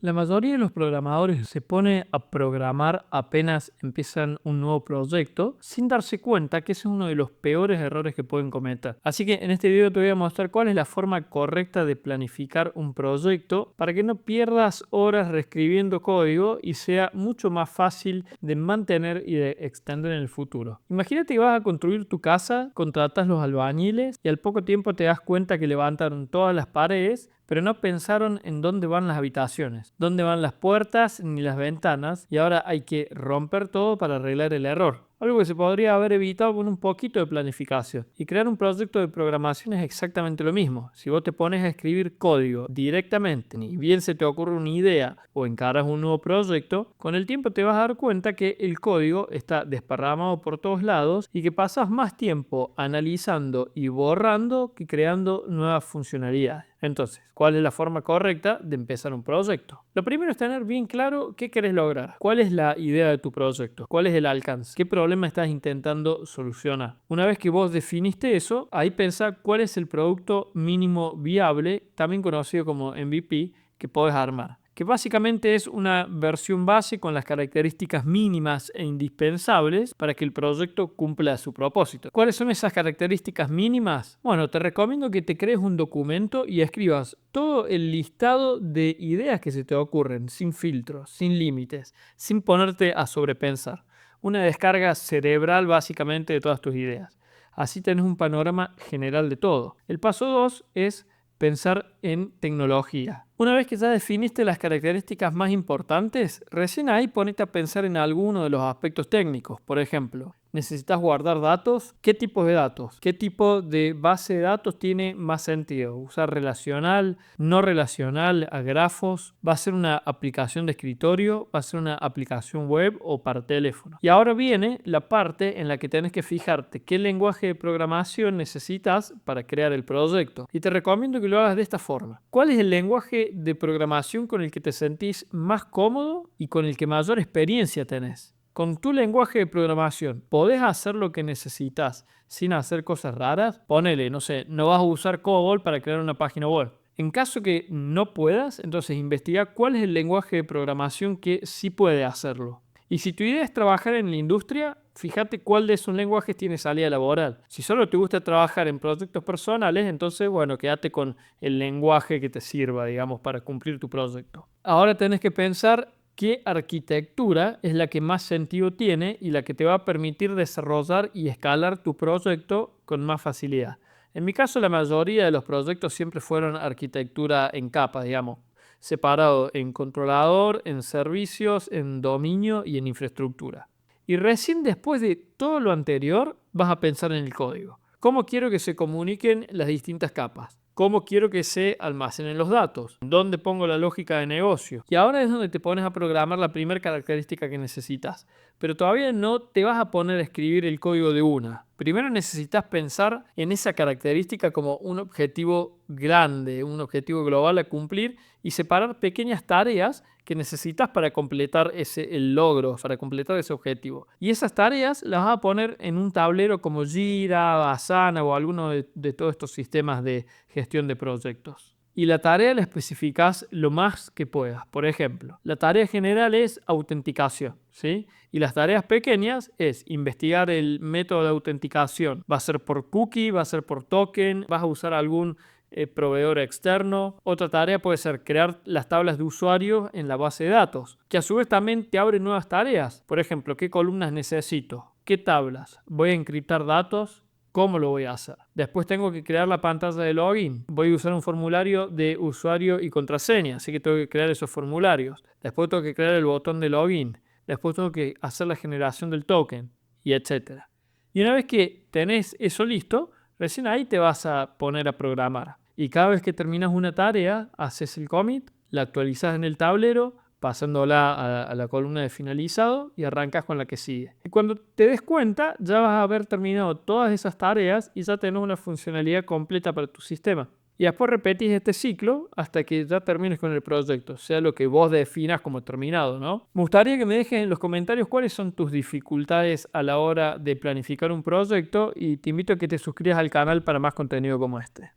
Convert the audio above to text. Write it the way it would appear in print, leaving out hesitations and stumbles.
La mayoría de los programadores se pone a programar apenas empiezan un nuevo proyecto sin darse cuenta que ese es uno de los peores errores que pueden cometer. Así que en este video te voy a mostrar cuál es la forma correcta de planificar un proyecto para que no pierdas horas reescribiendo código y sea mucho más fácil de mantener y de extender en el futuro. Imagínate que vas a construir tu casa, contratas los albañiles y al poco tiempo te das cuenta que levantaron todas las paredes, pero no pensaron en dónde van las habitaciones, dónde van las puertas ni las ventanas, y ahora hay que romper todo para arreglar el error. Algo que se podría haber evitado con un poquito de planificación. Y crear un proyecto de programación es exactamente lo mismo. Si vos te pones a escribir código directamente, ni bien se te ocurre una idea o encaras un nuevo proyecto, con el tiempo te vas a dar cuenta que el código está desparramado por todos lados y que pasas más tiempo analizando y borrando que creando nuevas funcionalidades. Entonces, ¿cuál es la forma correcta de empezar un proyecto? Lo primero es tener bien claro qué querés lograr, cuál es la idea de tu proyecto, cuál es el alcance, qué problema estás intentando solucionar. Una vez que vos definiste eso, ahí pensá cuál es el producto mínimo viable, también conocido como MVP, que podés armar, que básicamente es una versión base con las características mínimas e indispensables para que el proyecto cumpla su propósito. ¿Cuáles son esas características mínimas? Bueno, te recomiendo que te crees un documento y escribas todo el listado de ideas que se te ocurren, sin filtros, sin límites, sin ponerte a sobrepensar. Una descarga cerebral básicamente de todas tus ideas. Así tenés un panorama general de todo. El paso 2 es pensar en tecnología. Una vez que ya definiste las características más importantes, recién ahí ponete a pensar en alguno de los aspectos técnicos. Por ejemplo, ¿necesitas guardar datos? ¿Qué tipos de datos? ¿Qué tipo de base de datos tiene más sentido? ¿Usar relacional, no relacional, a grafos? ¿Va a ser una aplicación de escritorio? ¿Va a ser una aplicación web o para teléfono? Y ahora viene la parte en la que tenés que fijarte qué lenguaje de programación necesitas para crear el proyecto. Y te recomiendo que lo hagas de esta forma. ¿Cuál es el lenguaje de programación con el que te sentís más cómodo y con el que mayor experiencia tenés? Con tu lenguaje de programación, ¿podés hacer lo que necesitas sin hacer cosas raras? Ponele, no sé, no vas a usar COBOL para crear una página web. En caso que no puedas, entonces investiga cuál es el lenguaje de programación que sí puede hacerlo. Y si tu idea es trabajar en la industria, fíjate cuál de esos lenguajes tiene salida laboral. Si solo te gusta trabajar en proyectos personales, entonces, bueno, quédate con el lenguaje que te sirva, digamos, para cumplir tu proyecto. Ahora tenés que pensar qué arquitectura es la que más sentido tiene y la que te va a permitir desarrollar y escalar tu proyecto con más facilidad. En mi caso, la mayoría de los proyectos siempre fueron arquitectura en capas, digamos, separado en controlador, en servicios, en dominio y en infraestructura. Y recién después de todo lo anterior vas a pensar en el código. ¿Cómo quiero que se comuniquen las distintas capas? ¿Cómo quiero que se almacenen los datos? ¿Dónde pongo la lógica de negocio? Y ahora es donde te pones a programar la primera característica que necesitas. Pero todavía no te vas a poner a escribir el código de una. Primero necesitas pensar en esa característica como un objetivo grande, un objetivo global a cumplir y separar pequeñas tareas que necesitas para completar el logro, para completar ese objetivo. Y esas tareas las vas a poner en un tablero como Jira, Asana o alguno de todos estos sistemas de gestión de proyectos. Y la tarea la especificás lo más que puedas. Por ejemplo, la tarea general es autenticación, ¿sí? Y las tareas pequeñas es investigar el método de autenticación. Va a ser por cookie, va a ser por token, vas a usar algún proveedor externo. Otra tarea puede ser crear las tablas de usuario en la base de datos, que a su vez también te abre nuevas tareas. Por ejemplo, ¿qué columnas necesito? ¿Qué tablas? ¿Voy a encriptar datos? ¿Cómo lo voy a hacer? Después tengo que crear la pantalla de login. Voy a usar un formulario de usuario y contraseña, así que tengo que crear esos formularios. Después tengo que crear el botón de login. Después tengo que hacer la generación del token, y etc. Y una vez que tenés eso listo, recién ahí te vas a poner a programar. Y cada vez que terminas una tarea, haces el commit, la actualizas en el tablero, pasándola a la columna de finalizado y arrancas con la que sigue. Y cuando te des cuenta, ya vas a haber terminado todas esas tareas y ya tenés una funcionalidad completa para tu sistema. Y después repetís este ciclo hasta que ya termines con el proyecto, sea lo que vos definas como terminado, ¿no? Me gustaría que me dejes en los comentarios cuáles son tus dificultades a la hora de planificar un proyecto y te invito a que te suscribas al canal para más contenido como este.